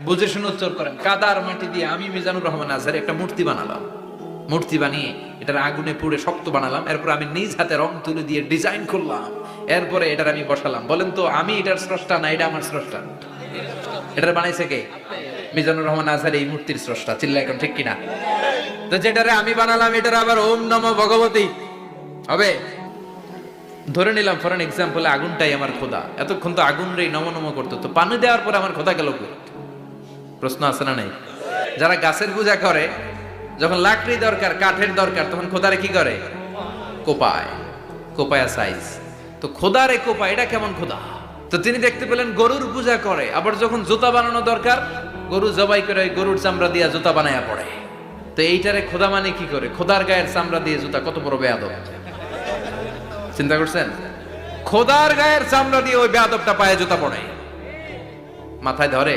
বুঝে শুনে উচ্চারণ করেন। কাদার মাটি দিয়ে আমি মিজানুর রহমান আজহারি একটা মূর্তি বানালাম। মূর্তি বানিয়ে এটার আগুনে পুড়ে শক্ত বানালাম। এরপর আমি নিজ হাতে রং তুলি দিয়ে ডিজাইন করলাম। এরপরে এটার আমি বসালাম। বলেন তো আমি এটার স্রষ্টা না এটা আমার স্রষ্টা? এটার বানাইছে কে? মিজানুর রহমান আজহারি এই মূর্তির স্রষ্টা। চিল্লা এখন ঠিক কিনা? তো যেটারে আমি বানালাম এটার আবার ওম নমঃ ভগবতী হবে? ধরে নিলাম ফর এন এক্সাম্পল আগুনটাই আমার খোদা। এতক্ষণ তো আগুন রে নম নম করতো, তো পানি দেওয়ার পর আমার খোদা গেল কই? প্রশ্ন আছে না নাই? যারা গাছের পূজা করে, যখন লাকড়ি দরকার, কাঠের দরকার, তখন খোদারে কি করে? কোপায়। কোপায়া সাইজ। তো খোদারে কোপায়, এটা কেমন খোদা? তো তিনি দেখতে পেলেন গরুর পূজা করে, আবার যখন জুতা বানানো দরকার, গরু জবাই করে গরুর চামড়া দিয়া জুতা বানায়া পড়ে। তো এইটারে খোদা মানে কি করে? খোদার গায়ের চামড়া দিয়ে জুতা, কত বড় বেয়াদব! চিন্তা করছেন? খোদার গায়ের চামড়া দিয়ে ওই বেয়াদবটা পায়ে জুতা পড়ে, মাথায় ধরে?